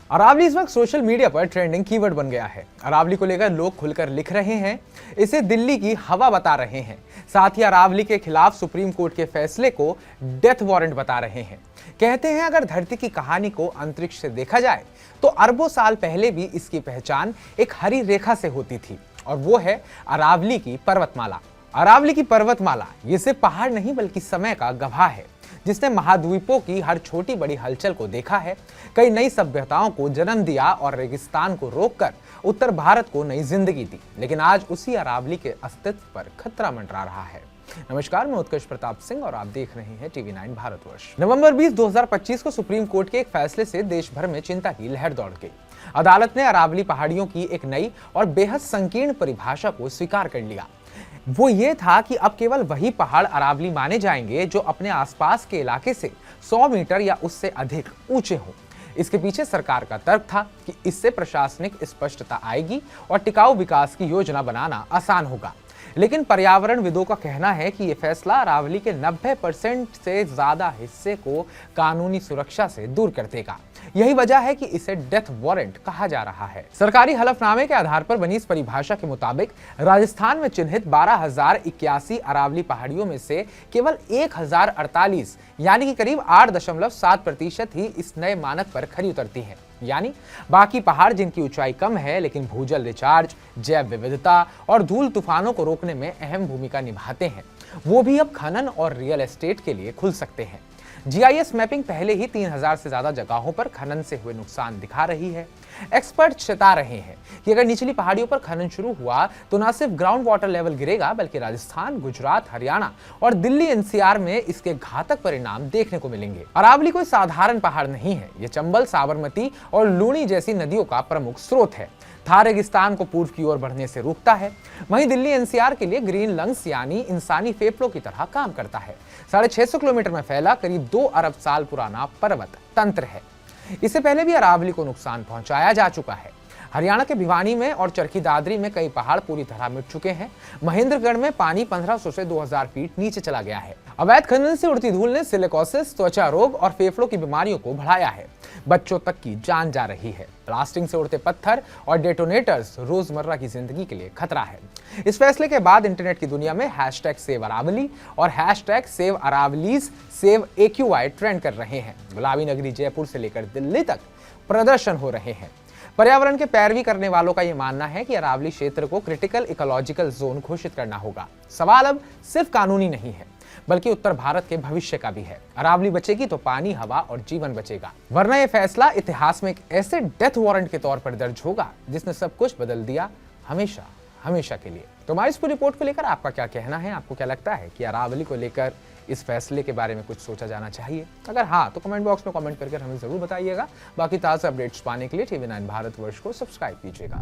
अरावली इस वक्त social media पर ट्रेंडिंग कीवर्ड बन गया है। अरावली को लेकर लोग खुलकर लिख रहे हैं, इसे दिल्ली की हवा बता रहे हैं। साथ ही अरावली के खिलाफ सुप्रीम कोर्ट के फैसले को डेथ वारंट बता रहे हैं। कहते हैं अगर धरती की कहानी को अंतरिक्ष से देखा जाए तो अरबों साल पहले भी इसकी पहचान एक हरी रेखा से होती थी, और वो है अरावली की पर्वतमाला। अरावली की पर्वतमाला ये सिर्फ पहाड़ नहीं बल्कि समय का गवाह है, जिसने महाद्वीपों की हर छोटी बड़ी हलचल को देखा है, कई नई सभ्यताओं को जन्म दिया और रेगिस्तान को रोककर उत्तर भारत को नई जिंदगी दी। लेकिन आज उसी अरावली के अस्तित्व पर खतरा मंडरा रहा है। नमस्कार, मैं उत्कर्ष प्रताप सिंह और आप देख रहे हैं TV9 भारतवर्ष। नवंबर 20, 2025 को सुप्रीम कोर्ट के एक फैसले से देश भर में चिंता की लहर दौड़ गई। अदालत ने अरावली पहाड़ियों की एक नई और बेहद संकीर्ण परिभाषा को स्वीकार कर लिया। वो ये था कि अब केवल वही पहाड़ अरावली माने जाएंगे जो अपने आसपास के इलाके से 100 मीटर या उससे अधिक ऊंचे हों। इसके पीछे सरकार का तर्क था कि इससे प्रशासनिक स्पष्टता आएगी और टिकाऊ विकास की योजना बनाना आसान होगा। लेकिन पर्यावरणविदों का कहना है कि यह फैसला अरावली के 90% से ज्यादा हिस्से को कानूनी सुरक्षा से दूर कर देगा। यही वजह है कि इसे डेथ वारंट कहा जा रहा है। सरकारी हलफनामे के आधार पर बनी इस परिभाषा के मुताबिक राजस्थान में चिन्हित 12,081 अरावली पहाड़ियों में से केवल 1,048 यानी कि करीब 8.7% ही इस नए मानक पर खरी उतरती हैं। यानी बाकी पहाड़ जिनकी ऊंचाई कम है लेकिन भूजल रिचार्ज, जैव विविधता और धूल तूफानों को रोकने में अहम भूमिका निभाते हैं, वो भी अब खनन और रियल एस्टेट के लिए खुल सकते हैं। GIS मैपिंग पहले ही 3,000 से ज्यादा जगहों पर खनन से हुए नुकसान दिखा रही है। एक्सपर्ट चेता रहे हैं कि अगर निचली पहाड़ियों पर खनन शुरू हुआ तो न सिर्फ ग्राउंड वाटर लेवल गिरेगा बल्कि राजस्थान, गुजरात, हरियाणा और दिल्ली NCR में इसके घातक परिणाम देखने को मिलेंगे। अरावली कोई साधारण पहाड़ नहीं है, ये चंबल, साबरमती और लूनी जैसी नदियों का प्रमुख स्रोत है। थार रेगिस्तान को पूर्व की ओर बढ़ने से रोकता है। वहीं दिल्ली NCR के लिए ग्रीन लंग्स यानी इंसानी फेफड़ों की तरह काम करता है। 650 किलोमीटर में फैला करीब 2 अरब साल पुराना पर्वत तंत्र है। इससे पहले भी अरावली को नुकसान पहुंचाया जा चुका है। हरियाणा के भिवानी में और चरखी दादरी में कई पहाड़ पूरी तरह मिट चुके हैं। महेंद्रगढ़ में पानी 1500 से 2000 फीट नीचे चला गया है। अवैध खनन से उड़ती धूल ने सिलिकोसिस, त्वचा रोग और फेफड़ों की बीमारियों को बढ़ाया है। बच्चों तक की जान जा रही है। ब्लास्टिंग से उड़ते पत्थर और डेटोनेटर्स रोजमर्रा की जिंदगी के लिए खतरा है। इस फैसले के बाद इंटरनेट की दुनिया में #SaveAravali और #SaveAravali's SaveAQI ट्रेंड कर रहे हैं। गुलाबी नगरी जयपुर से लेकर दिल्ली तक प्रदर्शन हो रहे हैं। पर्यावरण के पैरवी करने वालों का यह मानना है कि अरावली क्षेत्र को क्रिटिकल इकोलॉजिकल जोन घोषित करना होगा। सवाल अब सिर्फ कानूनी नहीं है बल्कि उत्तर भारत के भविष्य का भी है। अरावली बचेगी तो पानी, हवा और जीवन बचेगा, वरना यह फैसला इतिहास में एक ऐसे डेथ वारंट के तौर पर दर्ज होगा जिसने सब कुछ बदल दिया, हमेशा हमेशा के लिए। तो हमारी इस पूरी रिपोर्ट को लेकर आपका क्या कहना है? आपको क्या लगता है कि अरावली को लेकर इस फैसले के बारे में कुछ सोचा जाना चाहिए? अगर हाँ तो कमेंट बॉक्स में कमेंट करके हमें जरूर बताइएगा। बाकी ताज़ा अपडेट्स पाने के लिए TV9 भारतवर्ष को सब्सक्राइब कीजिएगा।